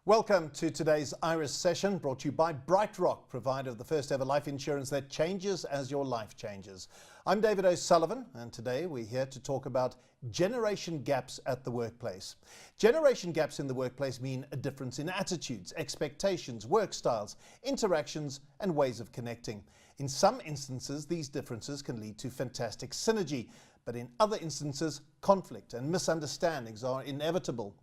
Welcome to today's Iris session, brought to you by BrightRock, provider of the first ever life insurance that changes as your life changes. I'm David O'Sullivan, and today we're here to talk about generation gaps at the workplace. Generation gaps in the workplace mean a difference in attitudes, expectations, work styles, interactions, and ways of connecting. In some instances, these differences can lead to fantastic synergy, but in other instances, conflict and misunderstandings are inevitable.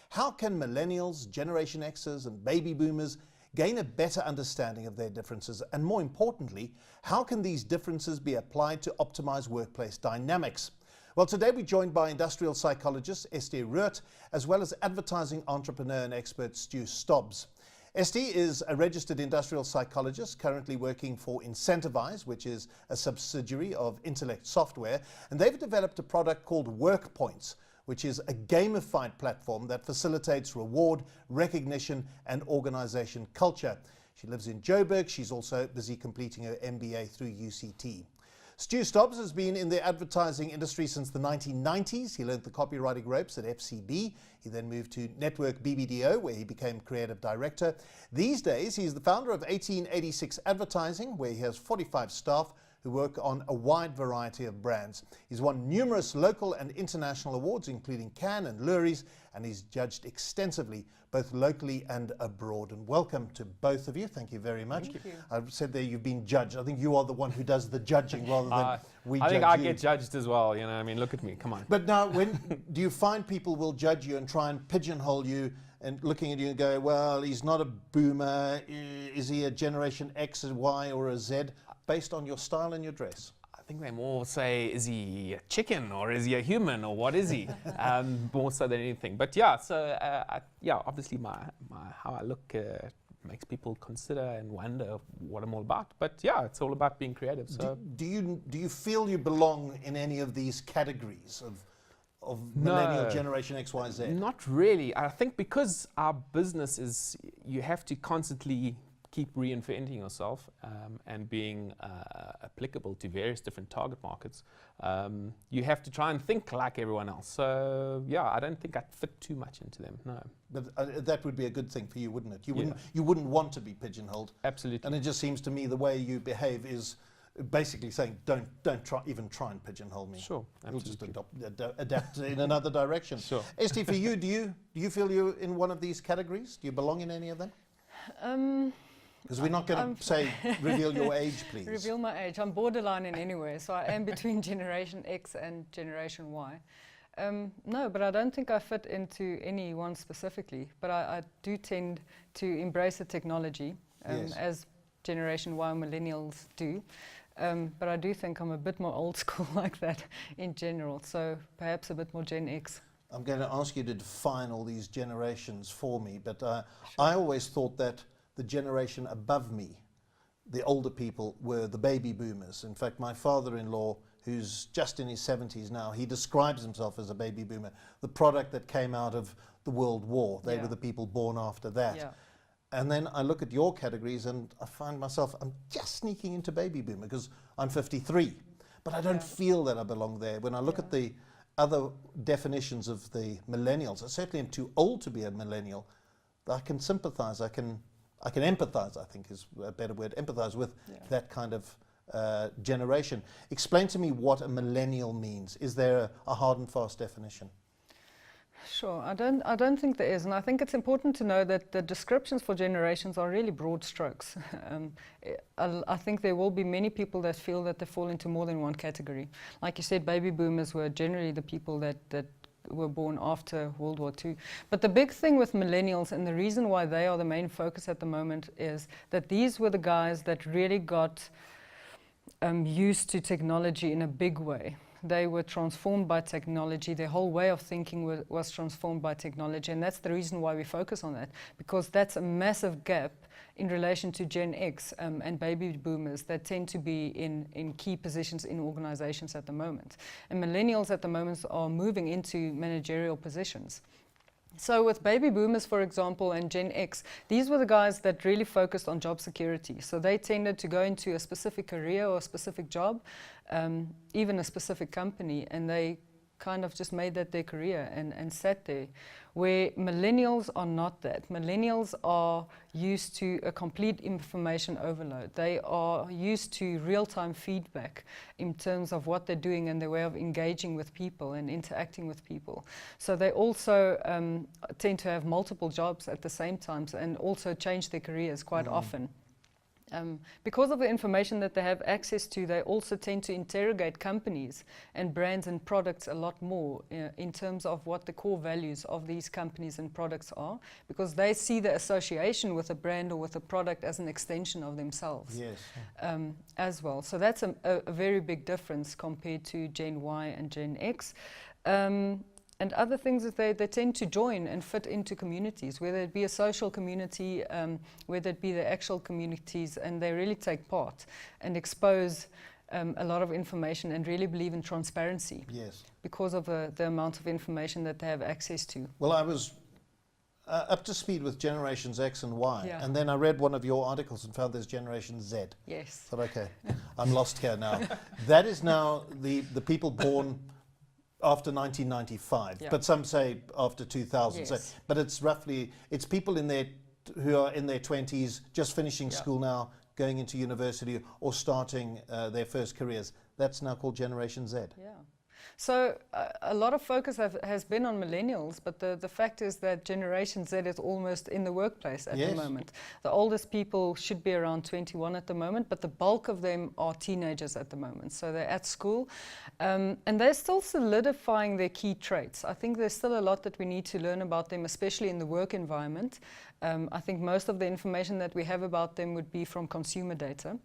How can millennials, Generation Xers and baby boomers gain a better understanding of their differences? And more importantly, how can these differences be applied to optimize workplace dynamics? Well, today we're joined by industrial psychologist Estie Ruurt, as well as advertising entrepreneur and expert Stu Stobbs. Estie is a registered industrial psychologist currently working for Incentivize, which is a subsidiary of Intellect Software, and they've developed a product called WorkPoints, which is a gamified platform that facilitates reward, recognition, and organization culture. She lives in Joburg. She's also busy completing her MBA through UCT. Stu Stobbs has been in the advertising industry since the 1990s. He learned the copywriting ropes at FCB. He then moved to Network BBDO, where he became creative director. These days, he's the founder of 1886 Advertising, where he has 45 staff who work on a wide variety of brands. He's won numerous local and international awards, including Cannes and Luries, and he's judged extensively, both locally and abroad. And welcome to both of you. Thank you very much. Thank you. I've said there you've been judged. I think you are the one who does the judging rather than we judge you. I think I get judged as well, you know, I mean, look at me, come on. But now, when do you find people will judge you and try and pigeonhole you and looking at you and go, well, he's not a boomer, is he a Generation X, a Y, or a Z? Based on your style and your dress? I think they more say, is he a chicken or is he a human or what is he? More so than anything. But yeah, so yeah, obviously how I look makes people consider and wonder what I'm all about. But yeah, it's all about being creative. So do you feel you belong in any of these categories of millennial, Generation X, Y, Z? Not really. I think because our business is, you have to constantly keep reinventing yourself and being applicable to various different target markets. You have to try and think like everyone else. So yeah, I don't think I'd fit too much into them, no. But that would be a good thing for you, wouldn't it? You wouldn't want to be pigeonholed. Absolutely. And it just seems to me the way you behave is basically saying, don't even try and pigeonhole me. Sure, You'll just adapt in another direction. Sure. Estie, for you, do you feel you're in one of these categories? Do you belong in any of them? Because we're not going to say, reveal your age, please. Reveal my age. I'm borderline in any way, so I am between Generation X and Generation Y. No, but I don't think I fit into any one specifically, but I do tend to embrace the technology, yes, as Generation Y millennials do. But I do think I'm a bit more old school like that in general, so perhaps a bit more Gen X. I'm going to ask you to define all these generations for me, but I always thought that the generation above me, the older people, were the baby boomers. In fact, my father-in-law, who's just in his 70s now, he describes himself as a baby boomer, the product that came out of the World War. They were the people born after that. Yeah. And then I look at your categories and I find myself, I'm just sneaking into baby boomer because I'm 53. But I don't feel that I belong there. When I look at the other definitions of the millennials, I certainly am too old to be a millennial. I can sympathize, I can empathize, I think is a better word, empathize with that kind of generation. Explain to me what a millennial means. Is there a hard and fast definition? Sure, I don't think there is, and I think it's important to know that the descriptions for generations are really broad strokes. I think there will be many people that feel that they fall into more than one category. Like you said, baby boomers were generally the people that were born after World War II. But the big thing with millennials, and the reason why they are the main focus at the moment, is that these were the guys that really got used to technology in a big way. They were transformed by technology. Their whole way of thinking was transformed by technology, and that's the reason why we focus on that, because that's a massive gap in relation to Gen X and baby boomers that tend to be in key positions in organizations at the moment. And millennials at the moment are moving into managerial positions. So with baby boomers, for example, and Gen X, these were the guys that really focused on job security. So they tended to go into a specific career or a specific job, even a specific company, and they kind of just made that their career and sat there. where millennials are not that. Millennials are used to a complete information overload. They are used to real-time feedback in terms of what they're doing and their way of engaging with people and interacting with people. So they also tend to have multiple jobs at the same time and also change their careers quite often. Because of the information that they have access to, they also tend to interrogate companies and brands and products a lot more in terms of what the core values of these companies and products are, because they see the association with a brand or with a product as an extension of themselves. Yes. As well. So that's a very big difference compared to Gen Y and Gen X. And other things is they tend to join and fit into communities, whether it be a social community, whether it be the actual communities, and they really take part and expose a lot of information and really believe in transparency. Yes. Because of the amount of information that they have access to. Well, I was up to speed with Generations X and Y, Yeah. and then I read one of your articles and found there's Generation Z. Yes. Thought, okay, I'm lost here now. That is now the people born after 1995, Yeah. but some say after 2000. Yes. So, but it's roughly, it's people who are in their 20s, just finishing Yeah. school now, going into university or starting their first careers. That's now called Generation Z. Yeah. So a lot of focus has been on millennials, but the fact is that Generation Z is almost in the workplace at Yes. the moment. The oldest people should be around 21 at the moment, but the bulk of them are teenagers at the moment. So they're at school, and they're still solidifying their key traits. I think there's still a lot that we need to learn about them, especially in the work environment. I think most of the information that we have about them would be from consumer data.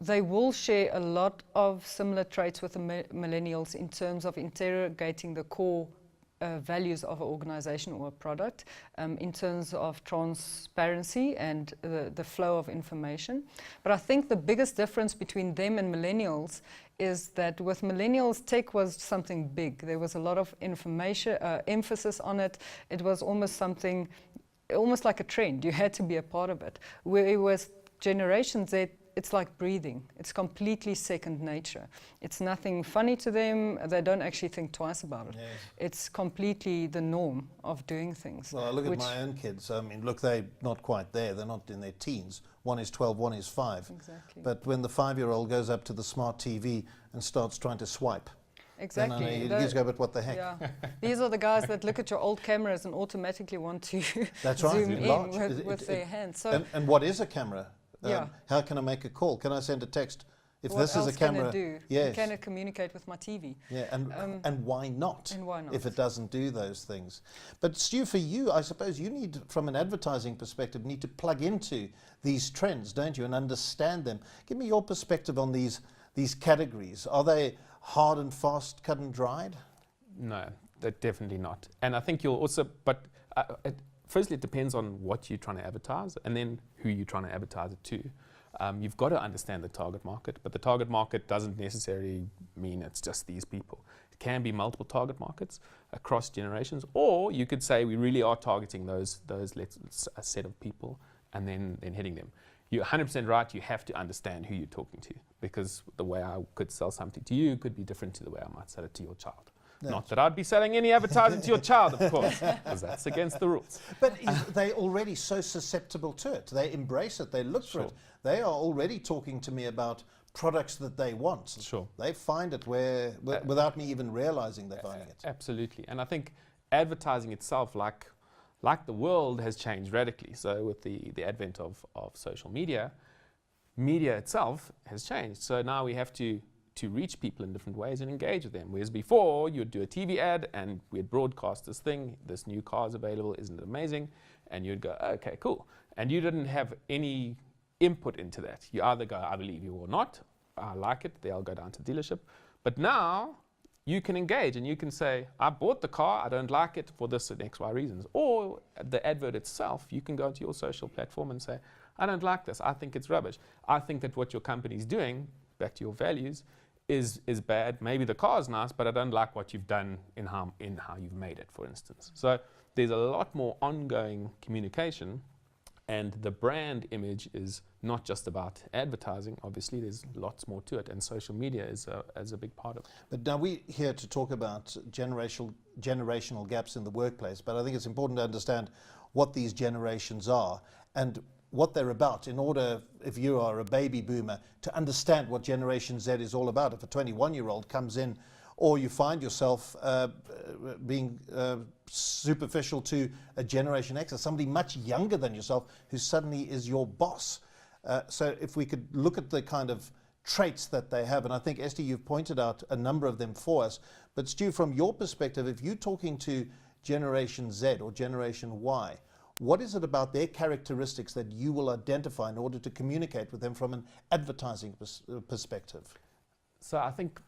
They will share a lot of similar traits with the millennials in terms of interrogating the core values of an organization or a product, in terms of transparency and the flow of information. But I think the biggest difference between them and millennials is that with millennials, tech was something big. There was a lot of information, emphasis on it. It was almost something, almost like a trend. You had to be a part of it. Whereas Generation Z, it's like breathing. It's completely second nature. It's nothing funny to them. They don't actually think twice about it. Yes. It's completely the norm of doing things. Well, I look at my own kids. I mean, look, they're not quite there. They're not in their teens. One is 12, one is 5. Exactly. But when the 5-year-old goes up to the smart TV and starts trying to swipe, Exactly. then I know, you just go, but what the heck? Yeah. These are the guys that look at your old cameras and automatically want to That's right. zoom in Large. with their hands. So And what is a camera? Yeah. How can I make a call? Can I send a text? If what this is else a camera, can it do? yes, Can it communicate with my TV? yeah, and why not? And why not? If it doesn't do those things. But Stu, for you, I suppose you need, from an advertising perspective, need to plug into these trends, don't you, and understand them. Give me your perspective on these categories. Are they hard and fast, cut and dried? No, they're definitely not. And I think you'll also, but firstly, it depends on what you're trying to advertise and then who you're trying to advertise it to. You've got to understand the target market, but the target market doesn't necessarily mean it's just these people. It can be multiple target markets across generations, or you could say we really are targeting those a set of people and then hitting them. You're 100% right, you have to understand who you're talking to, because the way I could sell something to you could be different to the way I might sell it to your child. Not that I'd be selling any advertising to your child, of course, because that's against the rules. But they're already so susceptible to it. They embrace it. They look for it. They are already talking to me about products that they want. Sure. They find it without me even realizing they're finding it. Absolutely. And I think advertising itself, like the world, has changed radically. So with the advent of social media itself has changed. So now we have to reach people in different ways and engage with them. Whereas before, you'd do a TV ad and we'd broadcast this thing, this new car is available, isn't it amazing? And you'd go, okay, cool. And you didn't have any input into that. You either go, I believe you or not, I like it, they'll go down to the dealership. But now, you can engage and you can say, I bought the car, I don't like it for this and XY reasons. Or the advert itself, you can go into your social platform and say, I don't like this, I think it's rubbish. I think that what your company's doing, back to your values, is bad. Maybe the car's nice, but I don't like what you've done in how you've made it, for instance. So there's a lot more ongoing communication And the brand image is not just about advertising. Obviously, there's lots more to it, and social media is a big part of it. But now we're here to talk about generational gaps in the workplace, but I think it's important to understand what these generations are and what they're about in order, if you are a baby boomer, to understand what Generation Z is all about. If a 21-year-old comes in, or you find yourself being superficial to a Generation X, or somebody much younger than yourself who suddenly is your boss. So if we could look at the kind of traits that they have, and I think, Esther, you've pointed out a number of them for us, but Stu, from your perspective, if you're talking to Generation Z or Generation Y, what is it about their characteristics that you will identify in order to communicate with them from an advertising perspective? So I think,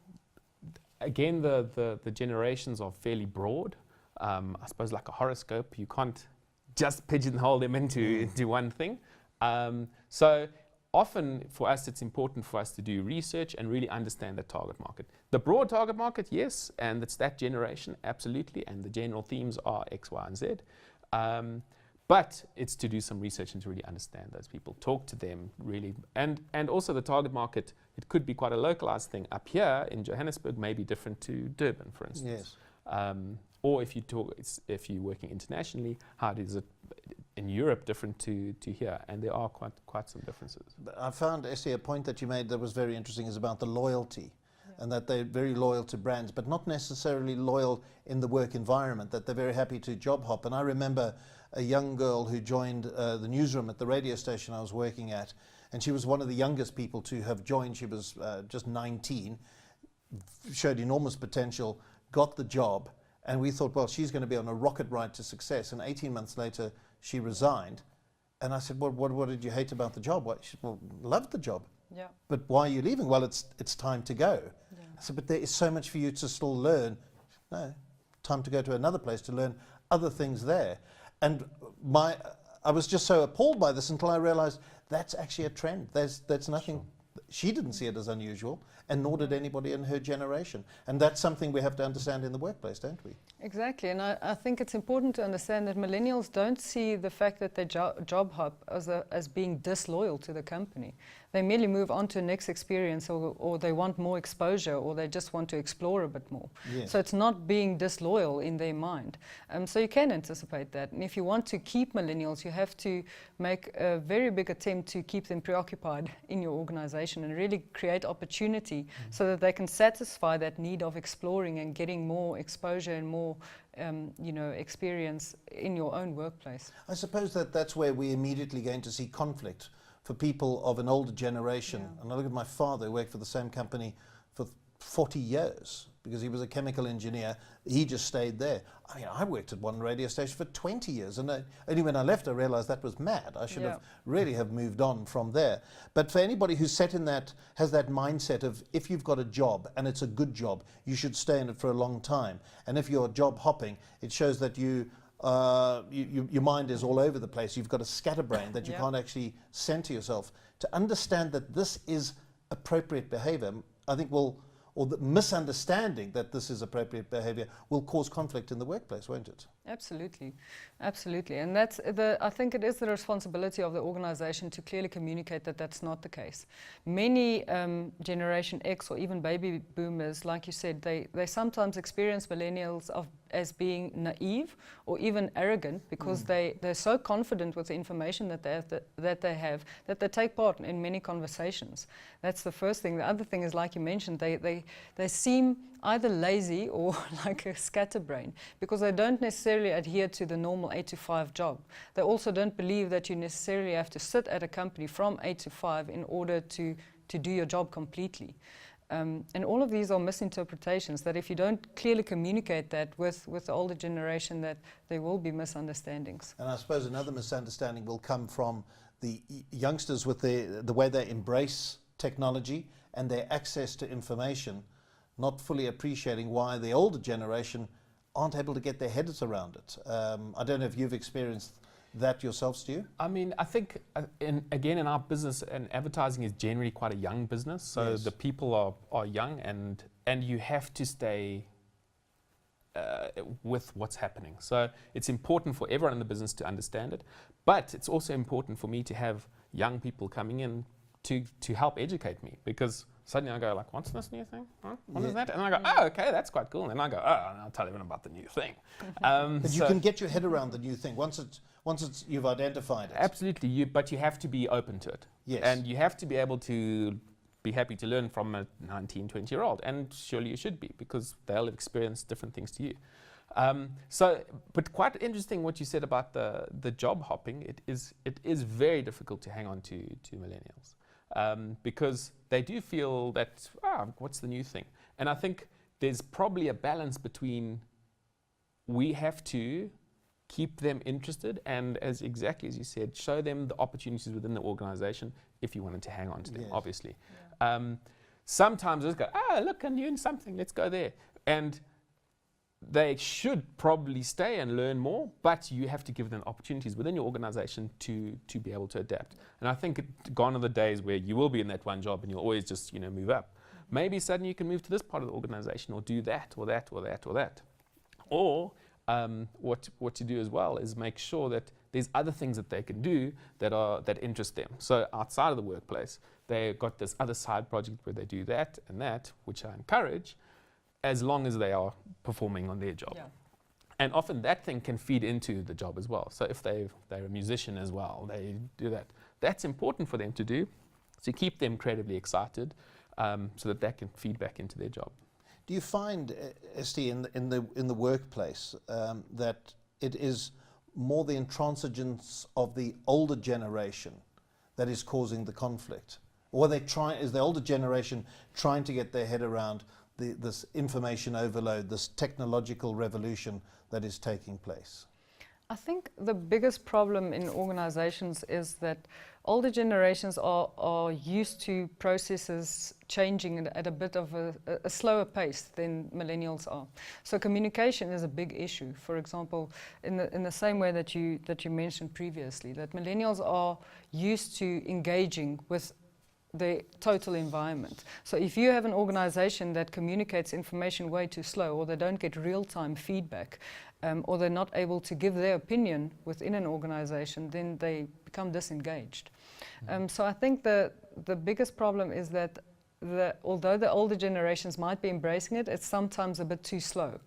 again, the generations are fairly broad. I suppose like a horoscope, you can't just pigeonhole them into one thing. So often for us, it's important for us to do research and really understand the target market. The broad target market, yes, and it's that generation, absolutely, and the general themes are X, Y, and Z. But it's to do some research and to really understand those people, talk to them really, and also the target market, it could be quite a localized thing. Up here in Johannesburg may be different to Durban, for instance. Yes. Or if you're working internationally, how is it in Europe different to here? And there are quite some differences. I found, Esther, a point that you made that was very interesting is about the loyalty. And that they're very loyal to brands, but not necessarily loyal in the work environment, that they're very happy to job hop. And I remember a young girl who joined the newsroom at the radio station I was working at, and she was one of the youngest people to have joined. She was just 19, showed enormous potential, got the job, and we thought, well, she's going to be on a rocket ride to success. And 18 months later, she resigned. And I said, well, what did you hate about the job? She said, well, loved the job. Yeah. But why are you leaving? Well, it's time to go. Yeah. I said, but there is so much for you to still learn. No, time to go to another place to learn other things there. And I was just so appalled by this until I realized that's actually a trend. That's nothing. Sure. She didn't see it as unusual, and nor did anybody in her generation. And that's something we have to understand in the workplace, don't we? Exactly, and I think it's important to understand that millennials don't see the fact that they job hop as being disloyal to the company. They merely move on to the next experience, or they want more exposure, or they just want to explore a bit more. Yes. So it's not being disloyal in their mind. So you can anticipate that. And if you want to keep millennials, you have to make a very big attempt to keep them preoccupied in your organization and really create opportunity so that they can satisfy that need of exploring and getting more exposure and more experience in your own workplace. I suppose that's where we're immediately going to see conflict for people of an older generation. Yeah. And I look at my father, who worked for the same company for 40 years because he was a chemical engineer. He just stayed there. I mean, I worked at one radio station for 20 years, and only when I left I realized that was mad. I should have really have moved on from there. But for anybody who's set in that, has that mindset of, if you've got a job and it's a good job, you should stay in it for a long time. And if you're job hopping, it shows that your mind is all over the place. You've got a scatterbrain that you can't actually center yourself. To understand that this is appropriate behavior, I think or the misunderstanding that this is appropriate behavior will cause conflict in the workplace, won't it? Absolutely, absolutely. And I think it is the responsibility of the organization to clearly communicate that that's not the case. Many Generation X or even baby boomers, like you said, they sometimes experience millennials as being naive or even arrogant because they're so confident with the information that they have that they take part in many conversations. That's the first thing. The other thing is, like you mentioned, they seem either lazy or like a scatterbrain because they don't necessarily adhere to the normal 8 to 5 job. They also don't believe that you necessarily have to sit at a company from 8 to 5 in order to do your job completely. And all of these are misinterpretations that if you don't clearly communicate that with the older generation, that there will be misunderstandings. And I suppose another misunderstanding will come from the youngsters with the way they embrace technology and their access to information, not fully appreciating why the older generation aren't able to get their heads around it. I don't know if you've experienced that yourself, Stu? I mean, I think, again, in our business, and advertising is generally quite a young business, so the people are young, and you have to stay with what's happening. So it's important for everyone in the business to understand it, but it's also important for me to have young people coming in to help educate me, because suddenly I go like, what's this new thing? Huh? What is that? And I go, oh, okay, that's quite cool. And then I go, oh, and I'll tell everyone about the new thing. But you can get your head around the new thing once you've identified it. Absolutely, but you have to be open to it. Yes. And you have to be able to be happy to learn from a 19, 20-year-old. And surely you should be, because they'll have experienced different things to you. But quite interesting what you said about the job hopping. It is very difficult to hang on to millennials. Because they do feel that, what's the new thing? And I think there's probably a balance between we have to keep them interested and, exactly as you said, show them the opportunities within the organization if you wanted to hang on to them, obviously. Yeah. Sometimes just go, look, I'm doing something, let's go there. And they should probably stay and learn more, but you have to give them opportunities within your organization to be able to adapt. And I think gone are the days where you will be in that one job and you'll always just move up. Maybe suddenly you can move to this part of the organization or do that or that or that or that. Or what to do as well is make sure that there's other things that they can do that interest them. So outside of the workplace, they've got this other side project where they do that and that, which I encourage, as long as they are performing on their job. Yeah. And often that thing can feed into the job as well. So if they're a musician as well, they do that. That's important for them to do, to keep them creatively excited, so that can feed back into their job. Do you find, Esti, in the workplace, that it is more the intransigence of the older generation that is causing the conflict? Or is the older generation trying to get their head around this information overload, this technological revolution that is taking place? I think the biggest problem in organizations is that older generations are used to processes changing at a bit of a slower pace than millennials are. So communication is a big issue. For example, in the same way that you mentioned previously, that millennials are used to engaging with the total environment. So if you have an organization that communicates information way too slow, or they don't get real-time feedback, or they're not able to give their opinion within an organization, then they become disengaged. So I think the biggest problem is that although the older generations might be embracing it, it's sometimes a bit too slow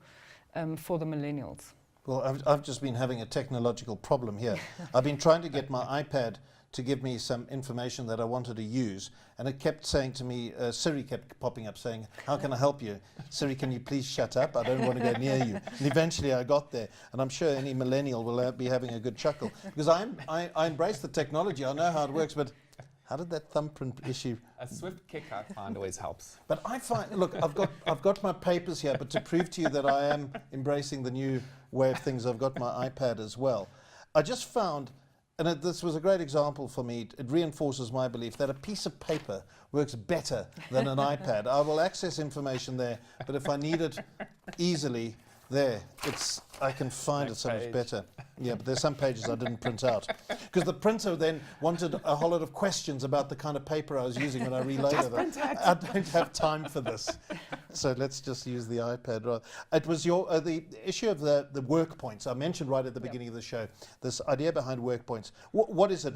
for the millennials. Well, I've just been having a technological problem here. I've been trying to get my iPad to give me some information that I wanted to use, and it kept saying to me, Siri kept popping up saying, how can I help you? Siri, can you please shut up? I don't want to go near you. And eventually I got there, and I'm sure any millennial will be having a good chuckle, because I embrace the technology, I know how it works, but how did that thumbprint issue? A swift kick, I find, always helps. But I find, look, I've got my papers here, but to prove to you that I am embracing the new way of things, I've got my iPad as well. I just found, and this was a great example for me, it reinforces my belief that a piece of paper works better than an iPad. I will access information there, but if I need it easily, I can find it so much better. Yeah, but there's some pages I didn't print out. Because the printer then wanted a whole lot of questions about the kind of paper I was using when I reloaded it. I don't have time for this. So let's just use the iPad. It was the issue of the work points. I mentioned right at the beginning of the show, this idea behind work points. What is it?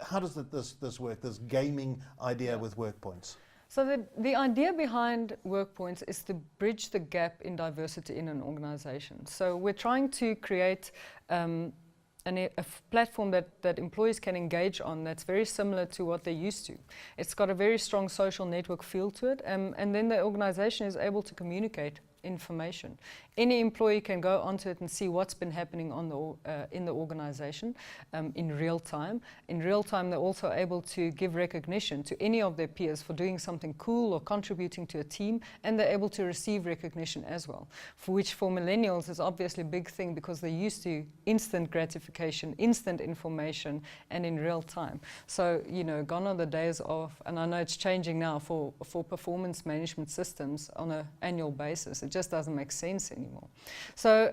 How does this work, this gaming idea with work points? So the idea behind work points is to bridge the gap in diversity in an organization. So we're trying to create a platform that employees can engage on that's very similar to what they're used to. It's got a very strong social network feel to it, and then the organization is able to communicate information. Any employee can go onto it and see what's been happening in the organization in real time. In real time, they're also able to give recognition to any of their peers for doing something cool or contributing to a team, and they're able to receive recognition as well, for which for millennials is obviously a big thing because they're used to instant gratification, instant information, and in real time. So, gone are the days of, and I know it's changing now for performance management systems on an annual basis. It just doesn't make sense anymore. So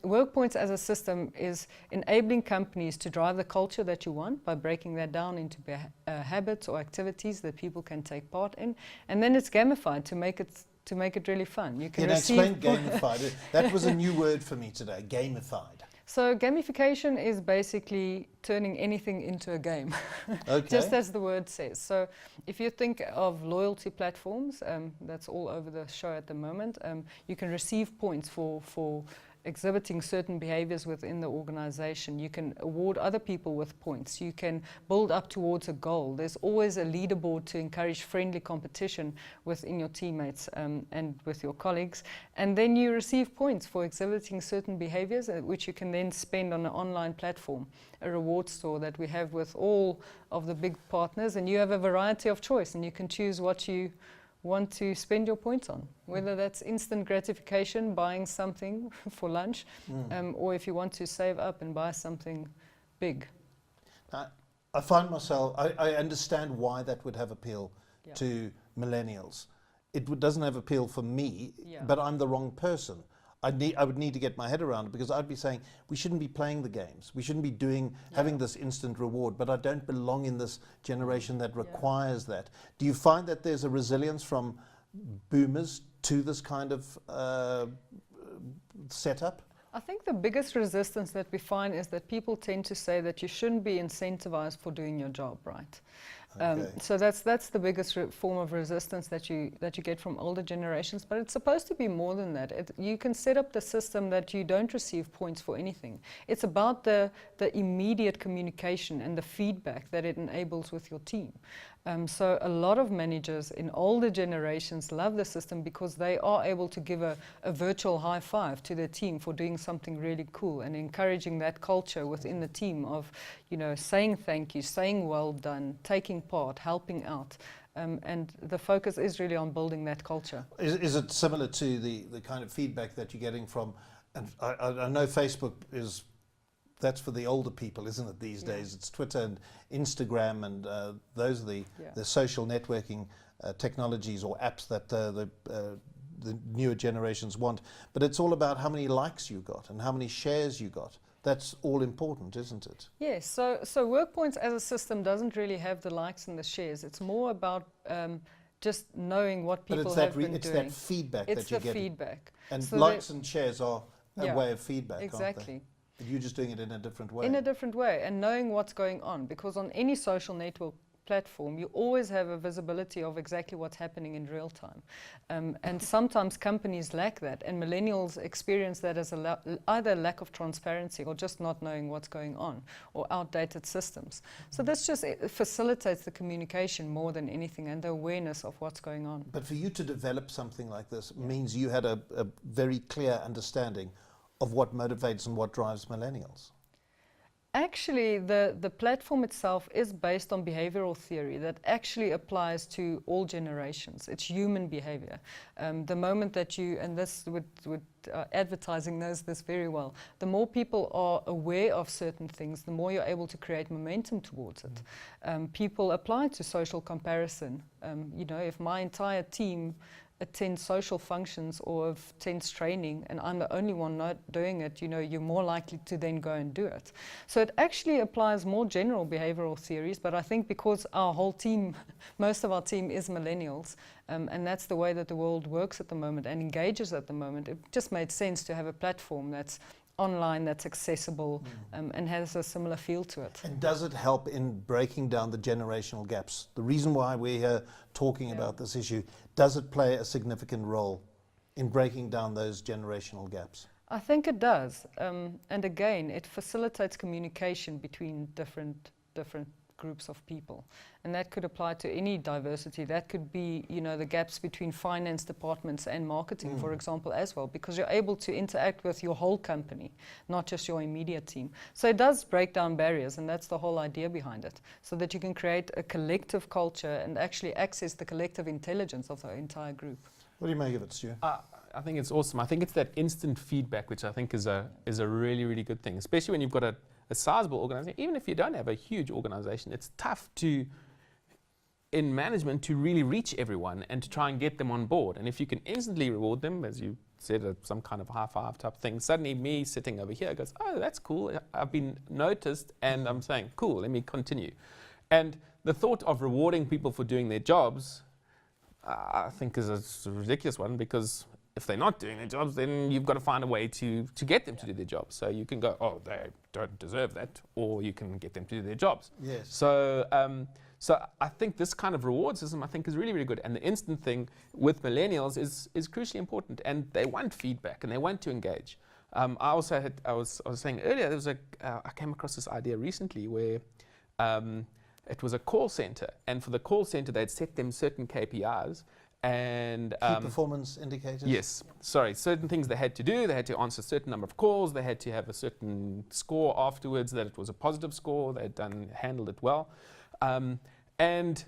WorkPoints as a system is enabling companies to drive the culture that you want by breaking that down into habits or activities that people can take part in, and then it's gamified to make it to make it really fun. You Can can you explain receive gamified? That was a new word for me today, gamified. So gamification is basically turning anything into a game, Okay. just as the word says. So if you think of loyalty platforms, that's all over the show at the moment, you can receive points for exhibiting certain behaviors within the organization. You can award other people with points. You can build up towards a goal. There's always a leaderboard to encourage friendly competition within your teammates and with your colleagues. And then you receive points for exhibiting certain behaviors, which you can then spend on an online platform, a reward store that we have with all of the big partners. And you have a variety of choice, and you can choose what you want to spend your points on, whether that's instant gratification, buying something for lunch, or if you want to save up and buy something big. I find myself, I understand why that would have appeal Yeah. to millennials. Doesn't have appeal for me, Yeah. but I'm the wrong person. I would need to get my head around it, because I'd be saying we shouldn't be playing the games. We shouldn't be having this instant reward, but I don't belong in this generation that requires that. Do you find that there's a resilience from boomers to this kind of setup? I think the biggest resistance that we find is that people tend to say that you shouldn't be incentivized for doing your job, right? Okay. So that's the biggest form of resistance that you get from older generations. But it's supposed to be more than that. You can set up the system that you don't receive points for anything. It's about the immediate communication and the feedback that it enables with your team. So a lot of managers in older generations love the system because they are able to give a virtual high five to their team for doing something really cool, and encouraging that culture within the team of, saying thank you, saying well done, taking part, helping out. And the focus is really on building that culture. Is it similar to the kind of feedback that you're getting from, and I know Facebook that's for the older people, isn't it, these days? It's Twitter and Instagram, and those are the social networking technologies or apps that the newer generations want. But it's all about how many likes you got and how many shares you got. That's all important, isn't it? Yes, so WorkPoints as a system doesn't really have the likes and the shares. It's more about just knowing what people have been doing. It's that feedback that you're getting. It's the feedback. And so likes and shares are a way of feedback, exactly. aren't they? But you're just doing it in a different way. In a different way, and knowing what's going on, because on any social network platform, you always have a visibility of exactly what's happening in real time. And sometimes companies lack that, and millennials experience that as either lack of transparency or just not knowing what's going on, or outdated systems. So this just facilitates the communication more than anything, and the awareness of what's going on. But for you to develop something like this means you had a very clear understanding of what motivates and what drives millennials. Actually, the platform itself is based on behavioral theory that actually applies to all generations. It's human behavior. The moment that you, and this advertising knows this very well, the more people are aware of certain things, the more you're able to create momentum towards it. People apply to social comparison. If my entire team attends social functions or attends training and I'm the only one not doing it, you're more likely to then go and do it. So it actually applies more general behavioral theories, but I think because our whole team, most of our team is millennials, and that's the way that the world works at the moment and engages at the moment, it just made sense to have a platform that's online, that's accessible, and has a similar feel to it. And does it help in breaking down the generational gaps? The reason why we're here talking about this issue, does it play a significant role in breaking down those generational gaps? I think it does. And again, it facilitates communication between different groups of people. And that could apply to any diversity. That could be, the gaps between finance departments and marketing, for example, as well, because you're able to interact with your whole company, not just your immediate team. So it does break down barriers, and that's the whole idea behind it, so that you can create a collective culture and actually access the collective intelligence of the entire group. What do you make of it, Stu? I think it's awesome. I think it's that instant feedback, which I think is a really, really good thing, especially when you've got a sizable organization. Even if you don't have a huge organization, it's tough in management to really reach everyone and to try and get them on board. And if you can instantly reward them, as you said, some kind of high five type thing, suddenly me sitting over here goes, oh, that's cool, I've been noticed, and I'm saying, cool, let me continue. And the thought of rewarding people for doing their jobs I think is a ridiculous one, because if they're not doing their jobs, then you've got to find a way to get them to do their jobs. So you can go, oh, they don't deserve that, or you can get them to do their jobs. Yes. So I think this kind of reward system, I think, is really, really good. And the instant thing with millennials is crucially important, and they want feedback and they want to engage. I was saying earlier, I came across this idea recently where it was a call center, and for the call center they'd set them certain KPIs and Key performance indicators? Yes, sorry, certain things they had to do. They had to answer a certain number of calls. They had to have a certain score afterwards, that it was a positive score. They'd handled it well. And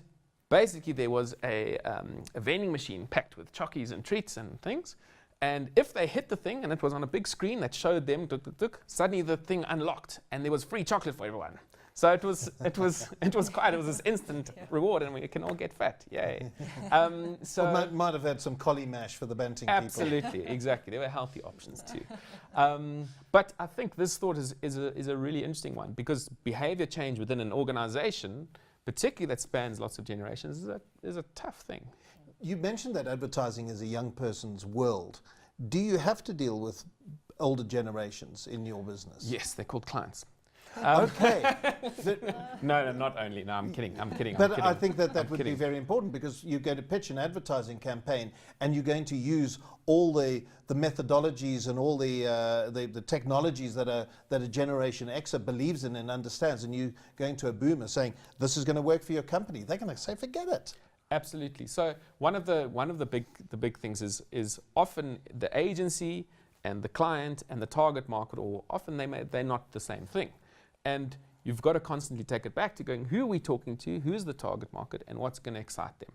basically there was a vending machine packed with chockies and treats and things. And if they hit the thing and it was on a big screen that showed them, suddenly the thing unlocked and there was free chocolate for everyone. So it was this instant reward, and we can all get fat. Yay. So well, might have had some collie mash for the Banting people. Absolutely, exactly. There were healthy options too. But I think this thought is a really interesting one, because behavior change within an organization, particularly that spans lots of generations, is a tough thing. You mentioned that advertising is a young person's world. Do you have to deal with older generations in your business? Yes, they're called clients. Okay. No, not only. No, I'm kidding. But I think that would be very important, because you're going to pitch an advertising campaign and you're going to use all the methodologies and all the technologies that a Generation Xer believes in and understands, and you're going to a boomer saying, this is going to work for your company. They're going to say, forget it. Absolutely. So one of the big things is often the agency and the client and the target market, or often they're not the same thing. And you've got to constantly take it back to going, who are we talking to, who's the target market, and what's going to excite them?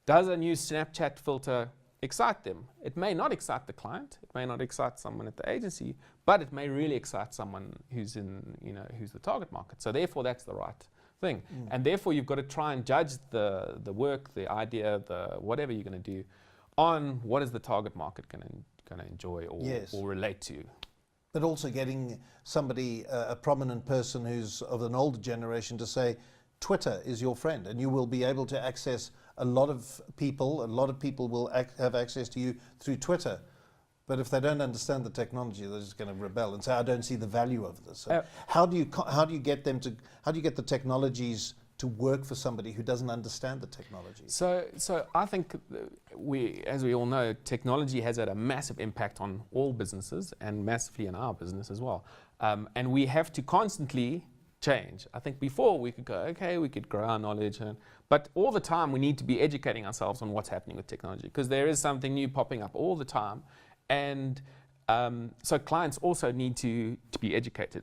Does a new Snapchat filter excite them? It may not excite the client, it may not excite someone at the agency, but it may really excite someone who's the target market. So therefore that's the right thing. And therefore you've got to try and judge the work, the idea, the whatever you're going to do on what is the target market going to enjoy or relate to. But also getting somebody, a prominent person who's of an older generation, to say, Twitter is your friend, and you will be able to access a lot of people. A lot of people will have access to you through Twitter. But if they don't understand the technology, they're just going to rebel and say, I don't see the value of this. So how do you get the technologies to work for somebody who doesn't understand the technology? So I think as we all know, technology has had a massive impact on all businesses, and massively in our business as well. And we have to constantly change. I think before we could go, okay, we could grow our knowledge, but all the time we need to be educating ourselves on what's happening with technology, because there is something new popping up all the time. And so clients also need to be educated,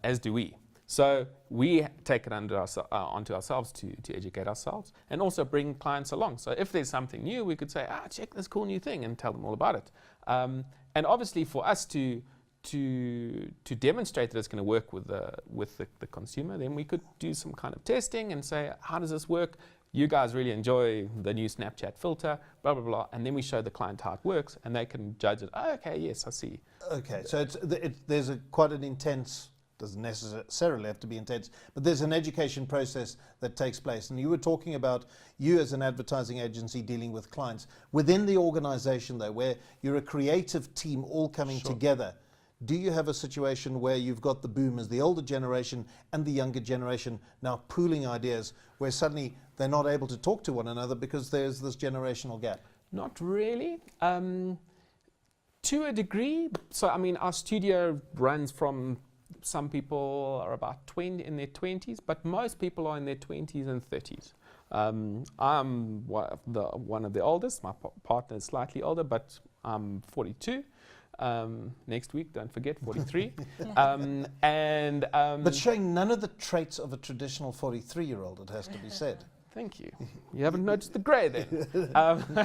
as do we. So we take it onto ourselves to educate ourselves, and also bring clients along. So if there's something new, we could say, check this cool new thing, and tell them all about it. And obviously for us to demonstrate that it's going to work with the consumer, then we could do some kind of testing and say, how does this work? You guys really enjoy the new Snapchat filter, blah, blah, blah. And then we show the client how it works, and they can judge it. Oh, okay, yes, I see. Okay, so there's quite an intense, doesn't necessarily have to be intense, but there's an education process that takes place. And you were talking about you as an advertising agency dealing with clients. Within the organization, though, where you're a creative team all coming together, do you have a situation where you've got the boomers, the older generation, and the younger generation now pooling ideas, where suddenly they're not able to talk to one another because there's this generational gap? Not really. To a degree. So, I mean, our studio runs from, some people are about in their 20s, but most people are in their 20s and 30s. I'm one of the oldest. My partner is slightly older, but I'm 42. Next week, don't forget, 43. But showing none of the traits of a traditional 43-year-old, it has to be said. Thank you. You haven't noticed the grey then.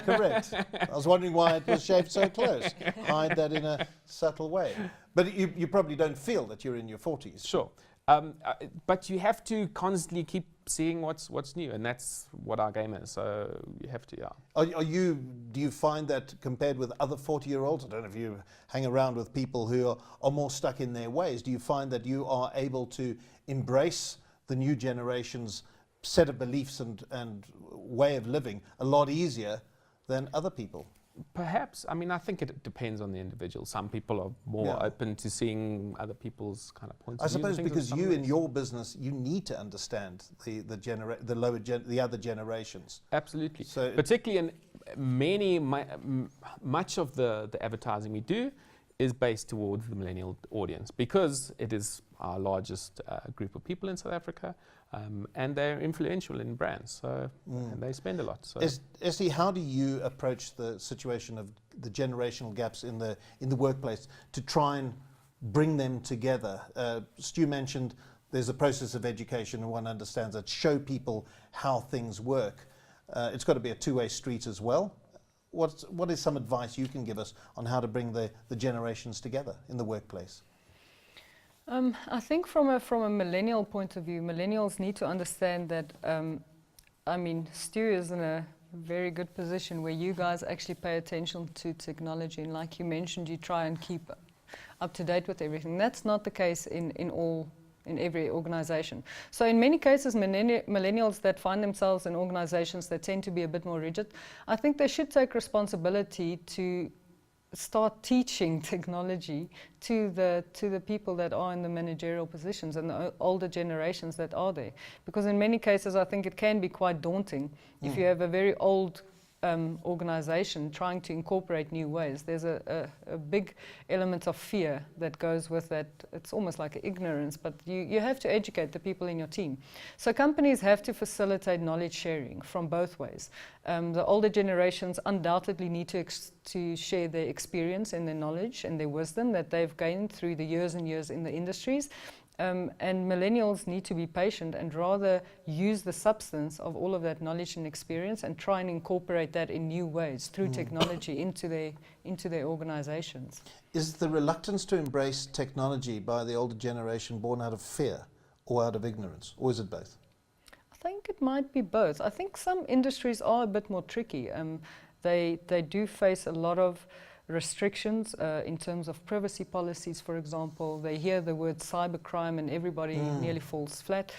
Correct. I was wondering why it was shaved so close. Hide that in a subtle way. But you probably don't feel that you're in your 40s. Sure. But you have to constantly keep seeing what's new, and that's what our game is. So you have to, yeah. Do you find that compared with other 40-year-olds, I don't know if you hang around with people who are more stuck in their ways, do you find that you are able to embrace the new generation's set of beliefs and way of living a lot easier than other people. Perhaps. I mean, I think it depends on the individual. Some people are more open to seeing other people's kind of points of view. I suppose because you in your business, you need to understand the other generations. Absolutely. So particularly in much of the advertising we do is based towards the millennial audience, because it is our largest group of people in South Africa, and they're influential in brands, so and they spend a lot. So. Esty, how do you approach the situation of the generational gaps in the workplace to try and bring them together? Stu mentioned there's a process of education, and one understands that, show people how things work. It's got to be a two-way street as well. What is some advice you can give us on how to bring the generations together in the workplace? I think from a millennial point of view, millennials need to understand that, I mean, Stu is in a very good position where you guys actually pay attention to technology, and like you mentioned, you try and keep up to date with everything. That's not the case in every organization. So in many cases, millennials that find themselves in organizations that tend to be a bit more rigid, I think they should take responsibility to start teaching technology to the people that are in the managerial positions and the older generations that are there. Because in many cases, I think it can be quite daunting if you have a very old organization trying to incorporate new ways. There's a big element of fear that goes with that. It's almost like ignorance, but you have to educate the people in your team. So companies have to facilitate knowledge sharing from both ways. The older generations undoubtedly need to share their experience and their knowledge and their wisdom that they've gained through the years and years in the industries. And millennials need to be patient and rather use the substance of all of that knowledge and experience and try and incorporate that in new ways through technology into their organizations. Is the reluctance to embrace technology by the older generation born out of fear or out of ignorance, or is it both? I think it might be both. I think some industries are a bit more tricky. They do face a lot of restrictions in terms of privacy policies, for example. They hear the word cybercrime and everybody nearly falls flat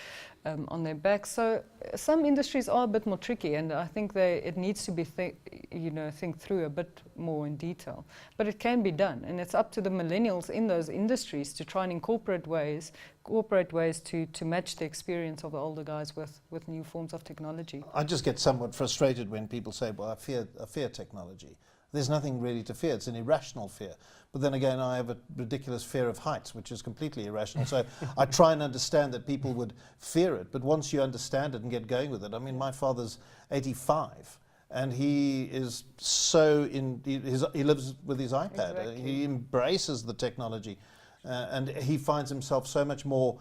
on their back. So some industries are a bit more tricky, and I think it needs to be think through a bit more in detail. But it can be done, and it's up to the millennials in those industries to try and incorporate ways to match the experience of the older guys with new forms of technology. I just get somewhat frustrated when people say, well, I fear technology. There's nothing really to fear. It's an irrational fear. But then again, I have a ridiculous fear of heights, which is completely irrational. So I try and understand that people would fear it. But once you understand it and get going with it, I mean, my father's 85, and he is so he lives with his iPad. Exactly. He embraces the technology, and he finds himself so much more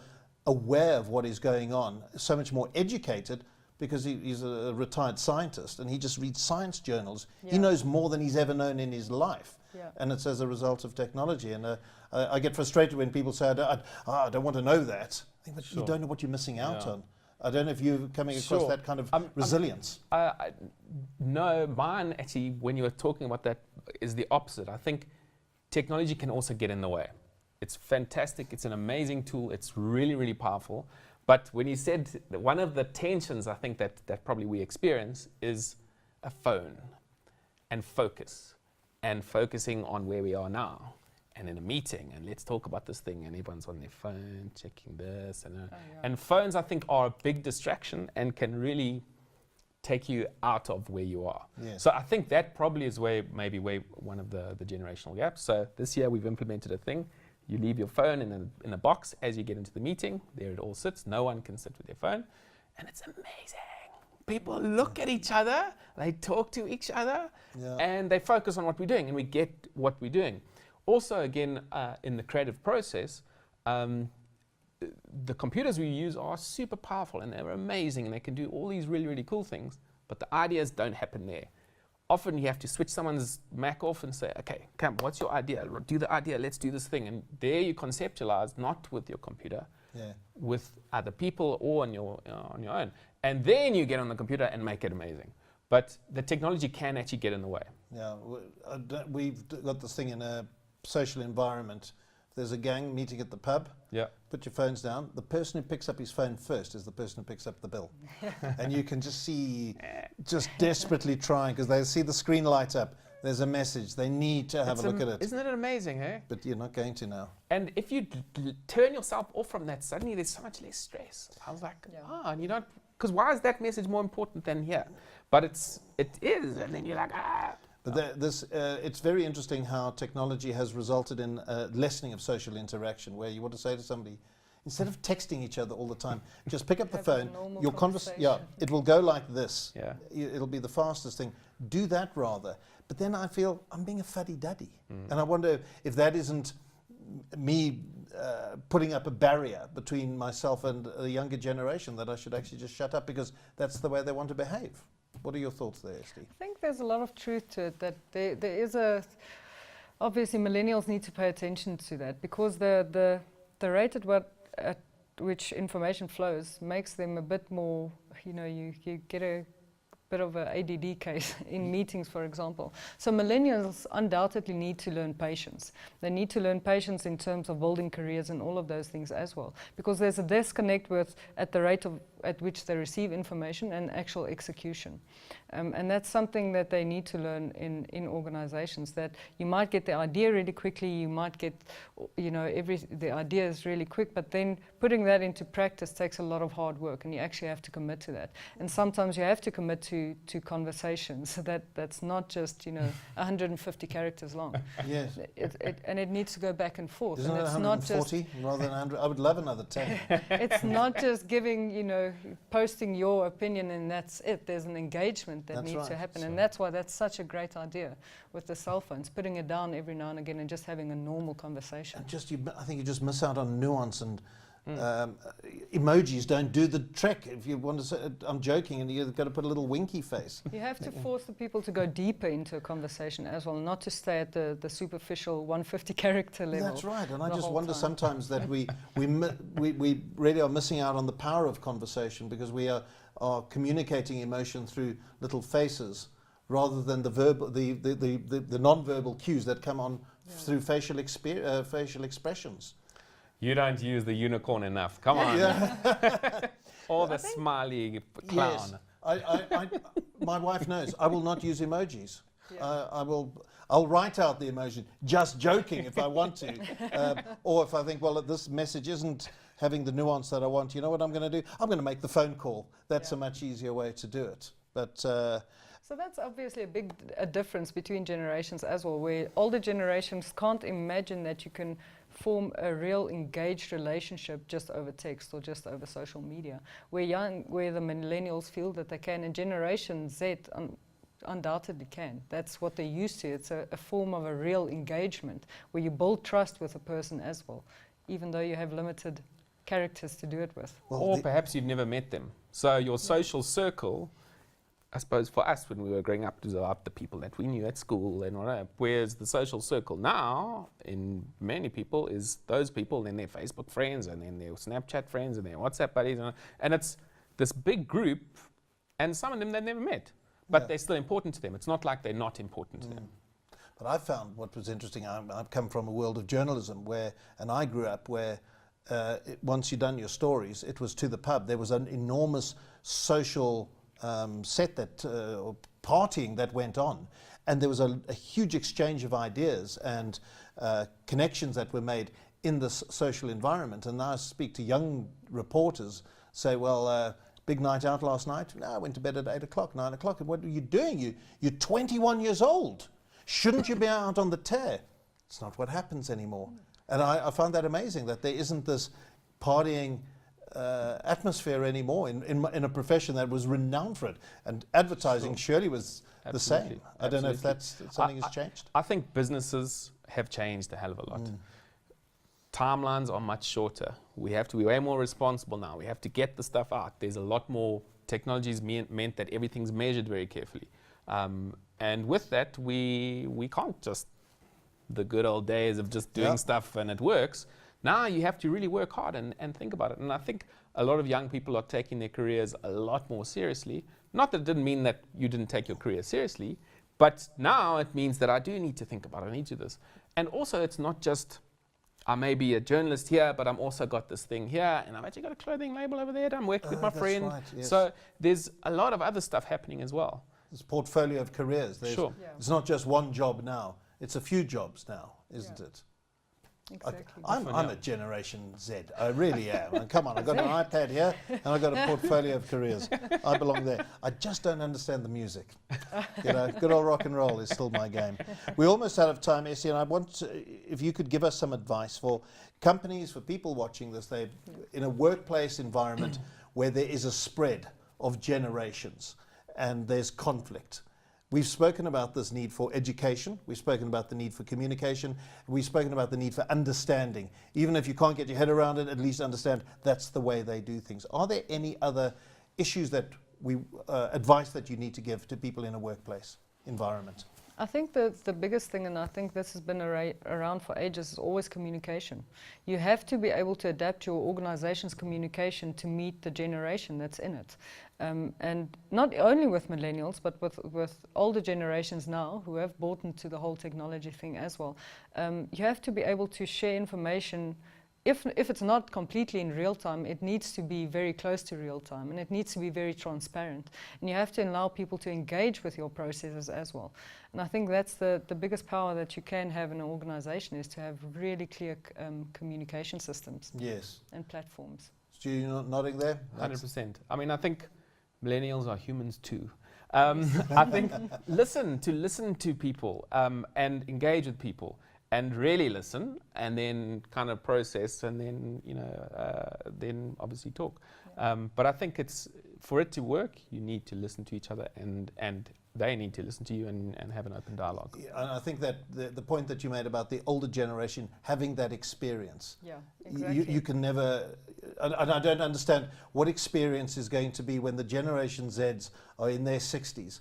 aware of what is going on, so much more educated, because he's a retired scientist and he just reads science journals. Yeah. He knows more than he's ever known in his life. Yeah. And it's as a result of technology. And I get frustrated when people say, I don't want to know that. I think, but you don't know what you're missing out on. I don't know if you're coming across that kind of resilience. No, mine actually, when you were talking about that, is the opposite. I think technology can also get in the way. It's fantastic. It's an amazing tool. It's really, really powerful. But when you said that one of the tensions I think that probably we experience is a phone and focus and focusing on where we are now and in a meeting and let's talk about this thing and everyone's on their phone checking this and phones I think are a big distraction and can really take you out of where you are. Yes. So I think that probably is maybe one of the generational gaps. So this year we've implemented a thing. You leave your phone in a box as you get into the meeting. There it all sits. No one can sit with their phone. And it's amazing. People look at each other, they talk to each other, and they focus on what we're doing, and we get what we're doing. Also, again, in the creative process, the computers we use are super powerful, and they're amazing, and they can do all these really, really cool things, but the ideas don't happen there. Often you have to switch someone's Mac off and say, okay, come, what's your idea? Do the idea, let's do this thing. And there you conceptualize, not with your computer, with other people or on your own. And then you get on the computer and make it amazing. But the technology can actually get in the way. Yeah, we've got this thing in a social environment. there's a gang meeting at the pub. Yeah. Put your phones down. The person who picks up his phone first is the person who picks up the bill. And you can just see, just desperately trying, because they see the screen light up. There's a message. They need to have a look at it. Isn't it amazing, eh? But you're not going to now. And if you turn yourself off from that, suddenly there's so much less stress. I was like, and you don't, because why is that message more important than here? But it is, and then you're like, But it's very interesting how technology has resulted in lessening of social interaction, where you want to say to somebody, instead of texting each other all the time, just pick up the phone. Your conversation, it will go like this. Yeah. It'll be the fastest thing. Do that rather. But then I feel I'm being a fuddy-duddy. And I wonder if that isn't me putting up a barrier between myself and the younger generation, that I should actually just shut up because that's the way they want to behave. What are your thoughts there, Steve? I think there's a lot of truth to it, that there is obviously millennials need to pay attention to that, because the rate at which information flows makes them a bit more, you get a bit of an ADD case in meetings, for example. So millennials undoubtedly need to learn patience. They need to learn patience in terms of building careers and all of those things as well, because there's a disconnect at the rate at which they receive information and actual execution. And that's something that they need to learn in organizations, that you might get the idea really quickly, you might get, the idea is really quick, but then putting that into practice takes a lot of hard work, and you actually have to commit to that. And sometimes you have to commit to conversations that's not just 150 characters long. Yes. And it needs to go back and forth. Isn't and it it's 140 not just, rather than 100? I would love another 10. it's not just giving, posting your opinion and that's it. There's an engagement that needs to happen. And that's why that's such a great idea with the cell phones, putting it down every now and again and just having a normal conversation. And I think you just miss out on nuance, and emojis don't do the trick. If you want to say, I'm joking, and you've got to put a little winky face. You have to force the people to go deeper into a conversation as well, not to stay at the superficial 150 character level. That's right, and I just wonder sometimes that we really are missing out on the power of conversation, because we are communicating emotion through little faces rather than the non-verbal cues that come on through facial expressions. You don't use the unicorn enough. Come on. Yeah. Or the smiley clown. Yes. My wife knows. I will not use emojis. Yeah. I'll write out the emoji, just joking if I want to. Or if I think, well, this message isn't having the nuance that I want, you know what I'm going to do? I'm going to make the phone call. That's a much easier way to do it. But so that's obviously a difference between generations as well, where older generations can't imagine that you can form a real engaged relationship just over text or just over social media, where the millennials feel that they can, and Generation Z undoubtedly can. That's what they're used to. It's a form of a real engagement where you build trust with a person as well, even though you have limited characters to do it with. Well, or perhaps you've never met them. So your social circle, I suppose for us when we were growing up, it was about the people that we knew at school and all that. Whereas the social circle now, in many people, is those people, then their Facebook friends, and then their Snapchat friends, and their WhatsApp buddies. And it's this big group, and some of them they've never met. But they're still important to them. It's not like they're not important to them. But I found what was interesting, I've come from a world of journalism and I grew up where once you'd done your stories, it was to the pub. There was an enormous social set or partying that went on, and there was a huge exchange of ideas and connections that were made in this social environment. And now I speak to young reporters, say, well, big night out last night? No, I went to bed at 8 o'clock, 9 o'clock. And what are you doing? You're 21 years old. Shouldn't you be out on the tear? It's not what happens anymore. And I found that amazing, that there isn't this partying atmosphere anymore in a profession that was renowned for it. And advertising surely was the same. I don't know if that's something has changed. I think businesses have changed a hell of a lot. Timelines are much shorter. We have to be way more responsible now. We have to get the stuff out. There's a lot more technologies meant that everything's measured very carefully. And with that, we can't just the good old days of just doing stuff and it works. Now you have to really work hard and think about it. And I think a lot of young people are taking their careers a lot more seriously. Not that it didn't mean that you didn't take your career seriously, but now it means that I do need to think about it. I need to do this. And also it's not just I may be a journalist here, but I'm also got this thing here, and I've actually got a clothing label over there that I'm working with my friend. Right, yes. So there's a lot of other stuff happening as well. This portfolio of careers. Sure. Yeah. It's not just one job now. It's a few jobs now, isn't it? Exactly. I'm a Generation Z. I really am. And come on, I've got an iPad here and I've got a portfolio of careers. I belong there. I just don't understand the music. You know, good old rock and roll is still my game. We're almost out of time, Essie, and I want if you could give us some advice for companies, for people watching this, they in a workplace environment where there is a spread of generations and there's conflict. We've spoken about this need for education, we've spoken about the need for communication, we've spoken about the need for understanding. Even if you can't get your head around it, at least understand that's the way they do things. Are there any other issues that advice that you need to give to people in a workplace environment? I think the biggest thing, and I think this has been around for ages, is always communication. You have to be able to adapt your organization's communication to meet the generation that's in it. And not only with millennials, but with older generations now who have bought into the whole technology thing as well. You have to be able to share information. If it's not completely in real time, it needs to be very close to real time, and it needs to be very transparent. And you have to allow people to engage with your processes as well. And I think that's the biggest power that you can have in an organization, is to have really clear communication systems. Yes. And platforms. Stu, you're not nodding there? 100%. I mean, I think millennials are humans too. I think listen to people and engage with people. And really listen, and then kind of process, and then then obviously talk. But I think it's for it to work, you need to listen to each other, and they need to listen to you and have an open dialogue. Yeah, and I think that the point that you made about the older generation having that experience. Yeah, exactly. You can never, and I don't understand what experience is going to be when the Generation Zs are in their 60s.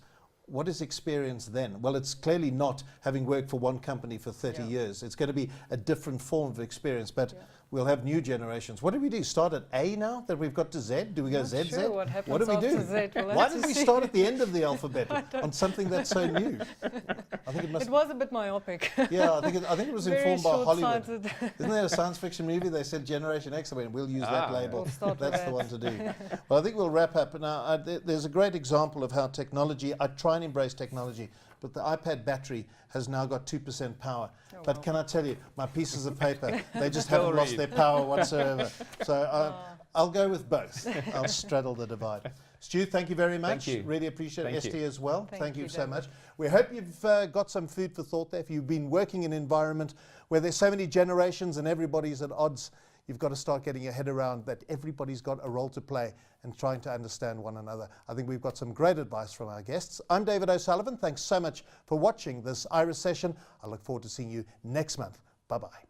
What is experience then? Well, it's clearly not having worked for one company for 30 years. It's going to be a different form of experience, but we'll have new generations. What do we do? Start at A now that we've got to Z? Do we go Not Z, sure Z? what happens What do we do? after Z. We'll Why have did to we see. start at the end of the alphabet on something that's so new? I think it must. It was a bit myopic. Yeah, I think it was Very informed by Hollywood. short-sighted. Isn't there a science fiction movie? They said Generation X. I went, we'll use that label. We'll start with That's the that. one to do. Well, I think we'll wrap up. Now, there's a great example of how technology, I try and embrace technology, but the iPad battery has now got 2% power. Oh, But wow. can I tell you, my pieces of paper, they just haven't lost their power whatsoever. So I'll go with both. I'll straddle the divide. Stu, thank you very much. Thank you. Really appreciate it. Thank ST you. as well. Thank Thank you you, so David. much. We hope you've got some food for thought there. If you've been working in an environment where there's so many generations and everybody's at odds, you've got to start getting your head around that everybody's got a role to play and trying to understand one another. I think we've got some great advice from our guests. I'm David O'Sullivan. Thanks so much for watching this IRIS session. I look forward to seeing you next month. Bye-bye.